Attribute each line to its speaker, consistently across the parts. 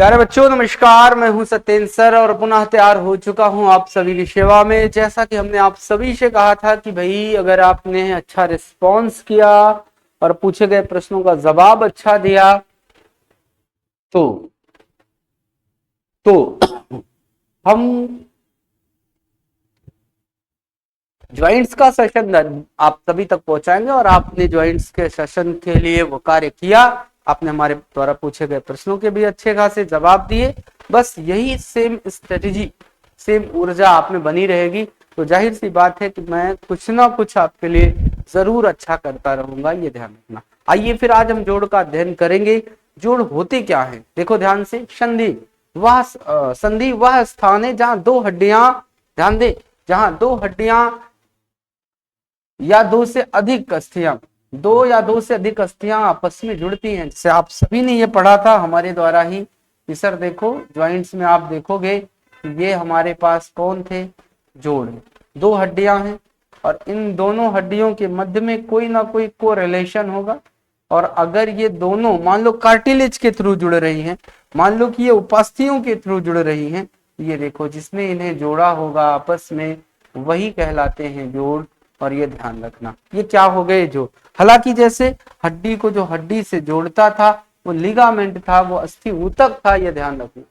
Speaker 1: प्यारे बच्चों नमस्कार। मैं हूं सत्येंद्र सर और पुनः तैयार हो चुका हूं आप सभी की सेवा में। जैसा कि हमने आप सभी से कहा था कि भाई अगर आपने अच्छा रिस्पॉन्स किया और पूछे गए प्रश्नों का जवाब अच्छा दिया तो हम ज्वाइंट्स का सेशन आप सभी तक पहुंचाएंगे और आपने ज्वाइंट्स के सेशन के लिए वो कार्य किया। आपने हमारे द्वारा पूछे गए प्रश्नों के भी अच्छे खासे जवाब दिए। बस यही सेम स्ट्रेटेजी, सेम ऊर्जा आप में बनी रहेगी तो जाहिर सी बात है कि मैं कुछ ना कुछ आपके लिए जरूर अच्छा करता रहूंगा, ये ध्यान रखना। आइए फिर आज हम जोड़ का अध्ययन करेंगे। जोड़ होते क्या है देखो ध्यान से। संधि वह स्थान है जहां दो हड्डियां, ध्यान दे, जहां दो हड्डियां या दो या दो से अधिक अस्थियां आपस में जुड़ती हैं। जैसे आप सभी ने ये पढ़ा था हमारे द्वारा ही कि सर देखो ज्वाइंट्स में आप देखोगे ये हमारे पास कौन थे, जोड़, दो हड्डियां हैं और इन दोनों हड्डियों के मध्य में कोई ना कोई कोरिलेशन होगा। और अगर ये दोनों मान लो कार्टिलेज के थ्रू जुड़ रही हैं, मान लो कि ये उपास्थियों के थ्रू जुड़ रही हैं, ये देखो जिसने इन्हें जोड़ा होगा आपस में वही कहलाते हैं जोड़। और ये ध्यान रखना ये क्या हो गए जोड़। हालांकि जैसे हड्डी को जो हड्डी से जोड़ता था वो लिगामेंट था, वो अस्थि ऊतक था, ये ध्यान रखना।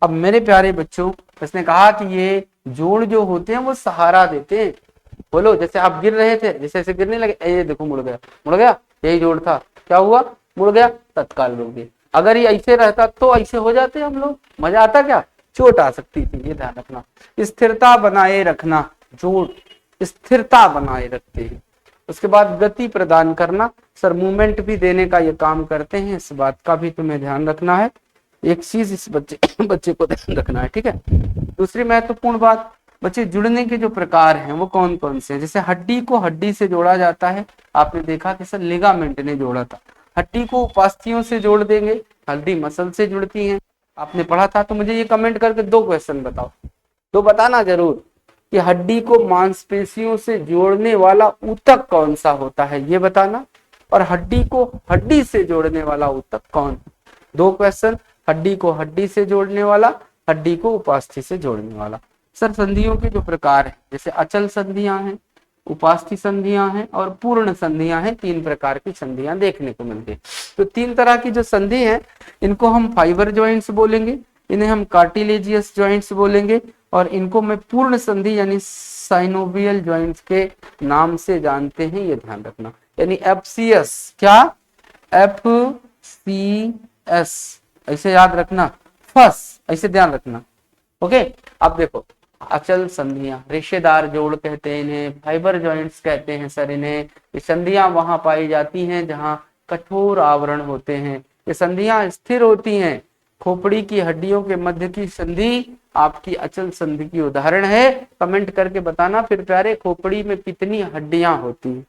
Speaker 1: अब मेरे प्यारे बच्चों इसने कहा कि ये जोड़ जो होते हैं वो सहारा देते हैं। बोलो जैसे आप गिर रहे थे, जैसे ऐसे गिरने लगे, ये देखो मुड़ गया, मुड़ गया, यही जोड़ था, क्या हुआ, मुड़ गया, तत्काल रुक गए। अगर ये ऐसे रहता तो ऐसे हो जाते हम लोग, मजा आता क्या, चोट आ सकती थी, ये ध्यान रखना। स्थिरता बनाए रखना, जोड़ स्थिरता बनाए रखते हैं। उसके बाद गति प्रदान करना, सर मूवमेंट भी देने का ये काम करते हैं, इस बात का भी तुम्हें ध्यान रखना है। एक चीज इस बच्चे को ध्यान रखना है, ठीक है। दूसरी महत्वपूर्ण बात, बच्चे जुड़ने के जो प्रकार हैं वो कौन कौन से हैं। जैसे हड्डी को हड्डी से जोड़ा जाता है, आपने देखा कि सर लिगामेंट ने जोड़ा था। हड्डी को उपास्थियों से जोड़ देंगे, हड्डी मसल से जुड़ती हैं, आपने पढ़ा था। तो मुझे ये कमेंट करके दो क्वेश्चन बताओ, दो बताना जरूर कि हड्डी को मांसपेशियों से जोड़ने वाला ऊतक कौन सा होता है, ये बताना। और हड्डी को हड्डी से जोड़ने वाला ऊतक कौन। दो क्वेश्चन, हड्डी को हड्डी से जोड़ने वाला, हड्डी को उपास्थि से जोड़ने वाला। सर संधियों के जो प्रकार है, जैसे अचल संधियां हैं, उपास्थि संधियां हैं और पूर्ण संधियां हैं। तीन प्रकार की संधियां देखने को मिलती है। तो तीन तरह की जो संधि है इनको हम फाइबर ज्वाइंट्स बोलेंगे, इन्हें हम कार्टिलेजियस ज्वाइंट्स बोलेंगे और इनको मैं पूर्ण संधि यानी साइनोवियल ज्वाइंट्स के नाम से जानते हैं, ये ध्यान रखना। यानी एफसीएस, क्या, एफसीएस ऐसे याद रखना, फस ऐसे ध्यान रखना, ओके। अब देखो अचल संधियां, रेशेदार जोड़ कहते हैं इन्हें, फाइबर ज्वाइंट्स कहते हैं सर इन्हें। ये संधियां वहां पाई जाती हैं जहां कठोर आवरण होते हैं। ये संधियां स्थिर होती हैं। खोपड़ी की हड्डियों के मध्य की संधि आपकी अचल संधि की उदाहरण है। कमेंट करके बताना फिर प्यारे, खोपड़ी में कितनी हड्डियां होती हैं,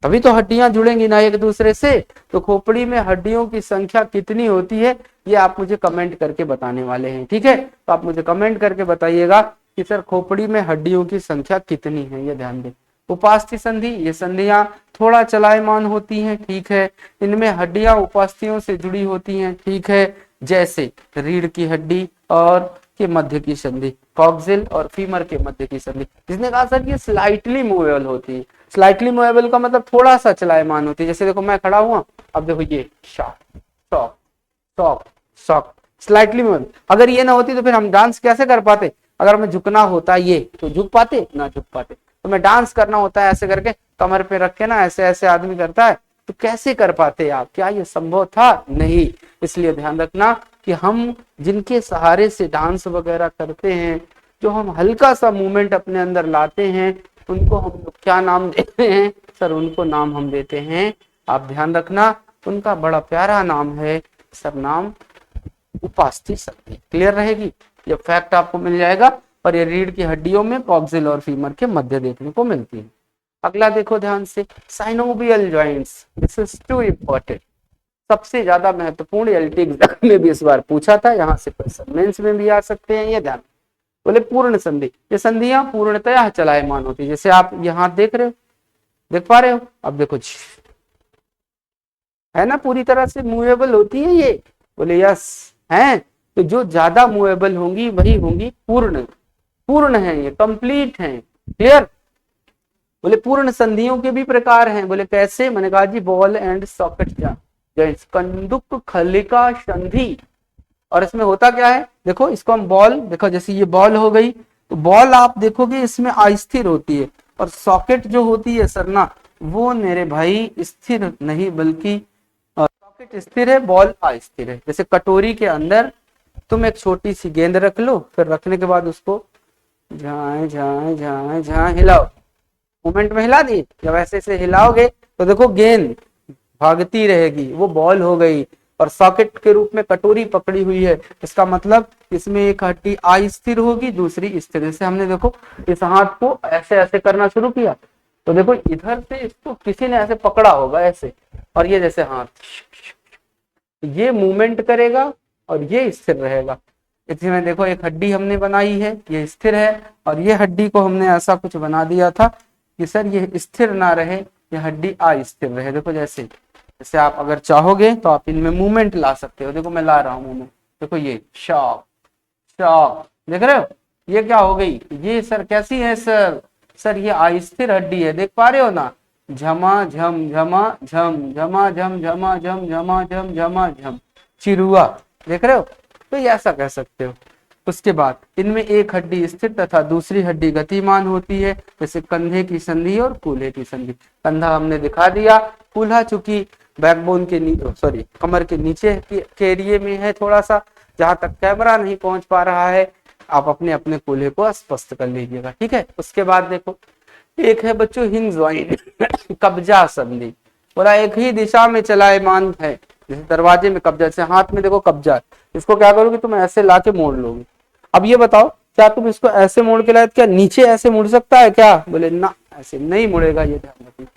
Speaker 1: तभी तो हड्डियां जुड़ेंगी ना एक दूसरे से। तो खोपड़ी में हड्डियों की संख्या कितनी होती है ये आप मुझे कमेंट करके बताने वाले हैं, ठीक है। तो आप मुझे कमेंट करके बताइएगा कि सर खोपड़ी में हड्डियों की संख्या कितनी है, ये ध्यान दें। उपास्थि संधि, ये संधियां थोड़ा चलायमान होती हैं, ठीक है। इनमें हड्डियां उपास्थियों से जुड़ी होती हैं, ठीक है। जैसे रीढ़ की हड्डी और के मध्य की संधि, कॉक्सिल और फीमर के मध्य की संधि। जिसने कहा सर ये स्लाइटली मूवेबल होती है। स्लाइटली मूवेबल का मतलब थोड़ा सा चलायमान होती है। जैसे देखो मैं खड़ा हुआ, अब देखो ये shock shock shock shock, slightly movable. अगर ये ना होती तो फिर हम डांस कैसे कर पाते। अगर हमें झुकना होता ये तो झुक पाते ना, झुक पाते। तो मैं डांस करना होता है ऐसे करके कमर पे रख के ना, ऐसे ऐसे आदमी करता है, तो कैसे कर पाते आप, क्या ये संभव था, नहीं। इसलिए ध्यान रखना कि हम जिनके सहारे से डांस वगैरह करते हैं, जो हम हल्का सा मूवमेंट अपने अंदर लाते हैं, उनको हम लोग क्या नाम देते हैं सर, उनको नाम हम देते हैं, आप ध्यान रखना, उनका बड़ा प्यारा नाम है सर, नाम उपास्थि संधि। क्लियर रहेगी, ये फैक्ट आपको मिल जाएगा। और ये रीढ़ की हड्डियों में कॉक्सिल और फीमर के मध्य देखने को मिलती है। अगला देखो ध्यान से, synovial joints, this is two important, सबसे ज्यादा महत्वपूर्ण। एलटी एग्जाम में भी इस बार पूछा था, यहाँ से क्वेश्चन मेंस में भी आ सकते हैं, ये ध्यान। बोले पूर्ण संधि, ये संधियां पूर्णतया चलायमान होती है। जैसे आप यहाँ देख रहे हो, देख पा रहे हो, अब देखो है ना, पूरी तरह से मूवेबल होती है ये, बोले यस है। तो जो ज्यादा मूवेबल होंगी वही होंगी पूर्ण, पूर्ण है, ये कंप्लीट है। क्लियर? बोले पूर्ण संधियों के भी प्रकार हैं। बोले कैसे? मैंने कहा जी बॉल एंड सॉकेट जॉइंट्स, कंदुक खलिका संधि। और इसमें होता क्या है, देखो इसको हम बॉल, देखो जैसे ये बॉल हो गई, तो बॉल आप देखोगे इसमें अस्थिर होती है, और सॉकेट जो होती है सरना, वो मेरे भाई स्थिर नहीं बल्कि सॉकेट स्थिर है, बॉल अस्थिर है। जैसे कटोरी के अंदर तुम एक छोटी सी गेंद रख लो, फिर रखने के बाद उसको झाए झाए झाए झाए हिलाओ, मोमेंट में हिला दी, जब ऐसे ऐसे हिलाओगे तो देखो गेंद भागती रहेगी, वो बॉल हो गई। और सॉकेट के रूप में कटोरी पकड़ी हुई है, इसका मतलब इसमें एक हड्डी अस्थिर होगी, दूसरी स्थिर। जैसे हमने देखो इस हाथ को ऐसे ऐसे करना शुरू किया, तो देखो इधर से इसको किसी ने ऐसे पकड़ा होगा ऐसे, और ये जैसे हाथ ये मूवमेंट करेगा और ये स्थिर रहेगा। इसमें देखो एक हड्डी हमने बनाई है, ये स्थिर है, और ये हड्डी को हमने ऐसा कुछ बना दिया था कि सर ये स्थिर ना रहे, ये हड्डी अस्थिर रहे। देखो जैसे जैसे आप अगर चाहोगे तो आप इनमें मूवमेंट ला सकते हो। देखो मैं ला रहा हूं मूवमेंट, देखो ये शॉक शॉक, देख रहे हो ये क्या हो गई, ये सर कैसी है सर, सर ये अस्थिर हड्डी है, देख पा रहे हो ना, झमा झम झमा झम झमा झम झमा झम झमा झम झमा झम चिरुआ, देख रहे हो? तो ये ऐसा कह सकते हो। उसके बाद इनमें एक हड्डी स्थिर तथा दूसरी हड्डी गतिमान होती है, जैसे कंधे की संधि और कूल्हे की संधि। कंधा हमने दिखा दिया, कूल्हा चूंकि बैकबोन के सॉरी कमर के नीचे के एरिए में है, थोड़ा सा जहां तक कैमरा नहीं पहुंच पा रहा है, आप अपने अपने कूल्हे को स्पष्ट कर लीजिएगा, ठीक है। उसके बाद देखो एक है बच्चों हिंज ज्वाइंट कब्जा संधि। बोला एक ही दिशा में चलायमान है, जैसे दरवाजे में कब्जा, जैसे हाथ में देखो कब्जा, इसको क्या करोगे तुम ऐसे लाके मोड़ लोगे। अब ये बताओ क्या तुम इसको ऐसे मोड़ के लाए, क्या नीचे ऐसे मुड़ सकता है क्या? बोले ना, ऐसे नहीं मुड़ेगा, ये ध्यान रखिए।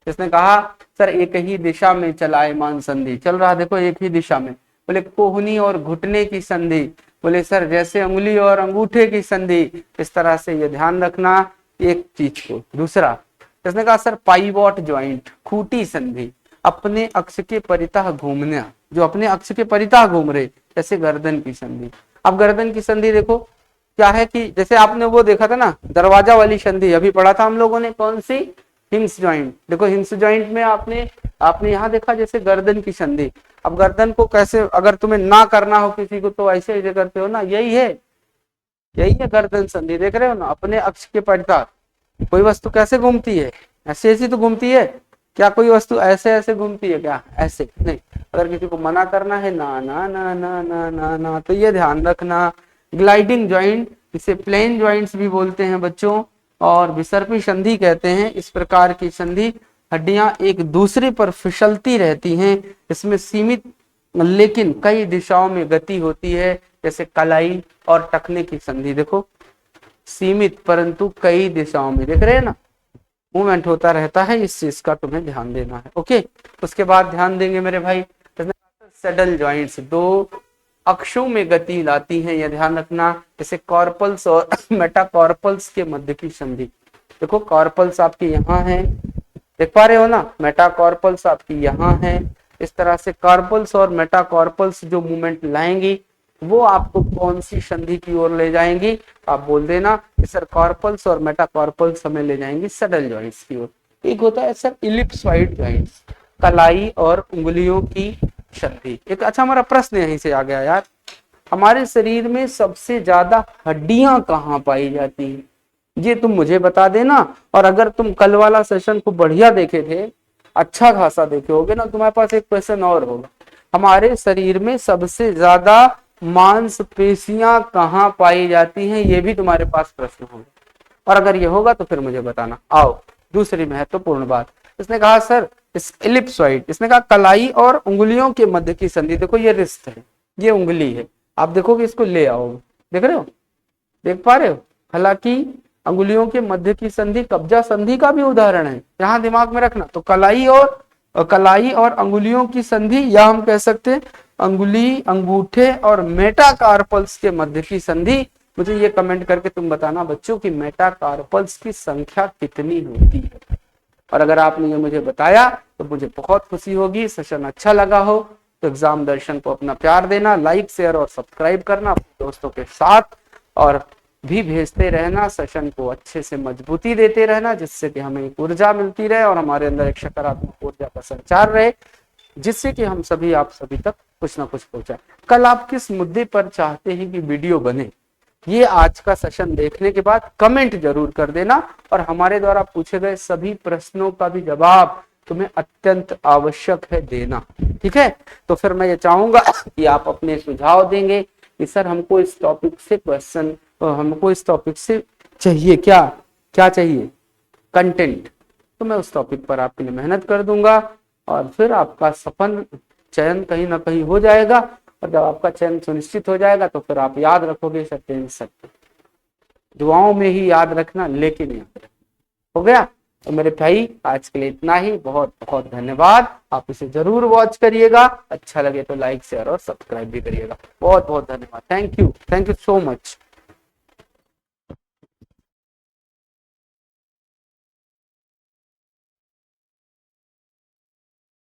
Speaker 1: इसने कहा सर एक ही दिशा में चलायमान संधि, चल रहा देखो एक ही दिशा में। बोले कोहनी और घुटने की संधि, बोले सर जैसे उंगली और अंगूठे की संधि, इस तरह से ये ध्यान रखना एक चीज को। दूसरा इसने कहा सर पाइवॉट ज्वाइंट खूंटी संधि, अपने अक्ष के परितः घूमना, जो अपने अक्ष के परितः घूम रहे, जैसे गर्दन की संधि। अब गर्दन की संधि देखो क्या है कि जैसे आपने वो देखा था ना दरवाजा वाली संधि, अभी पढ़ा था हम लोगों ने, कौन सी? Hinge joint. देखो हिंस ज्वाइंट में आपने आपने यहाँ देखा जैसे गर्दन की संधि। अब गर्दन को कैसे अगर तुम्हें ना करना हो किसी को तो ऐसे ऐसे करते हो ना, यही है गर्दन संधि, देख रहे हो ना, अपने अक्ष के परितः। कोई वस्तु कैसे घूमती है? ऐसे ऐसी तो घूमती है क्या? कोई वस्तु ऐसे ऐसे घूमती है क्या? ऐसे नहीं। अगर किसी को मना करना है ना ना ना ना ना ना ना, तो ये ध्यान रखना। ग्लाइडिंग ज्वाइंट, इसे प्लेन ज्वाइंट्स भी बोलते हैं बच्चों, और विसर्पी संधि कहते हैं। इस प्रकार की संधि हड्डियां एक दूसरे पर फिसलती रहती हैं, इसमें सीमित लेकिन कई दिशाओं में गति होती है, जैसे कलाई और टखने की संधि। देखो सीमित परंतु कई दिशाओं में, देख रहे हैं ना, मूवमेंट होता रहता है, इस चीज का तुम्हें ध्यान देना है। ओके, उसके बाद ध्यान देंगे मेरे भाई सैडल ज्वाइंट्स, दो अक्षों में गति लाती हैं, यह ध्यान रखना, जैसे कॉर्पल्स और मेटाकॉर्पल्स के मध्य की संधि। देखो कॉर्पल्स आपके यहाँ है, देख पा रहे हो ना, मेटाकॉर्पल्स आपकी यहाँ है। इस तरह से कॉर्पल्स और मेटाकॉर्पल्स जो मूवमेंट लाएंगी वो आपको कौन सी संधि की ओर ले जाएंगी? आप बोल देना कि सर कॉर्पल्स और मेटाकॉर्पल्स हमें ले जाएंगी सैडल ज्वाइंट्स की ओर। एक होता है सर इलिप्सॉइड ज्वाइंट्स, कलाई और उंगलियों की संधि। एक अच्छा हमारा प्रश्न यहीं से आ गया यार, हमारे शरीर में सबसे ज्यादा हड्डियां कहाँ पाई जाती हैं? ये तुम मुझे बता देना। और अगर तुम कल वाला सेशन को बढ़िया देखे थे, अच्छा खासा देखे होगे ना, तुम्हारे पास एक क्वेश्चन और होगा, हमारे शरीर में सबसे ज्यादा मांसपेशियां कहाँ पाई जाती हैं, ये भी तुम्हारे पास प्रश्न होगा। और अगर ये होगा तो फिर मुझे बताना। आओ दूसरी महत्वपूर्ण बात, इसने कहा सर इस एलिप्सॉइड, इसने कहा कलाई और उंगलियों के मध्य की संधि। देखो ये रिस्ट है, ये उंगली है, आप देखोगे इसको ले आओगे, देख रहे हो, देख पा रहे हो। हालांकि अंगुलियों के मध्य की संधि कब्जा संधि का भी उदाहरण है, यहां दिमाग में रखना। तो कलाई और अंगुलियों की संधि, या हम कह सकते हैं अंगुली, अंगूठे और मेटाकार्पल्स के मध्य की संधि। मुझे ये कमेंट करके तुम बताना बच्चों की मेटाकार्पल्स की संख्या कितनी होती है। और अगर आपने ये मुझे बताया तो मुझे बहुत खुशी होगी। सेशन अच्छा लगा हो तो एग्जाम दर्शन को अपना प्यार देना, लाइक शेयर और सब्सक्राइब करना अपने दोस्तों के साथ, और भी भेजते रहना, सेशन को अच्छे से मजबूती देते रहना, जिससे कि हमें एक ऊर्जा मिलती रहे और हमारे अंदर एक सकारात्मक ऊर्जा का संचार रहे, जिससे कि हम सभी आप सभी तक कुछ ना कुछ पहुंचाए। कल आप किस मुद्दे पर चाहते हैं कि वीडियो बने, ये आज का सेशन देखने के बाद कमेंट जरूर कर देना, और हमारे द्वारा पूछे गए सभी प्रश्नों का भी जवाब तुम्हें अत्यंत आवश्यक है देना। ठीक है, तो फिर मैं ये चाहूंगा कि आप अपने सुझाव देंगे कि सर हमको इस टॉपिक से क्वेश्चन, हमको इस टॉपिक से चाहिए क्या क्या चाहिए कंटेंट, तो मैं उस टॉपिक पर आपके लिए मेहनत कर दूंगा, और फिर आपका सफल चयन कहीं ना कहीं हो जाएगा, और जब आपका चयन सुनिश्चित हो जाएगा तो फिर आप याद रखोगे सत्य सत्य, दुआओं में ही याद रखना, लेकिन याद रखना। हो गया? तो मेरे भाई आज के लिए इतना ही, बहुत बहुत धन्यवाद। आप इसे जरूर वॉच करिएगा, अच्छा लगे तो लाइक शेयर और सब्सक्राइब भी करिएगा। बहुत बहुत धन्यवाद, थैंक यू सो मच।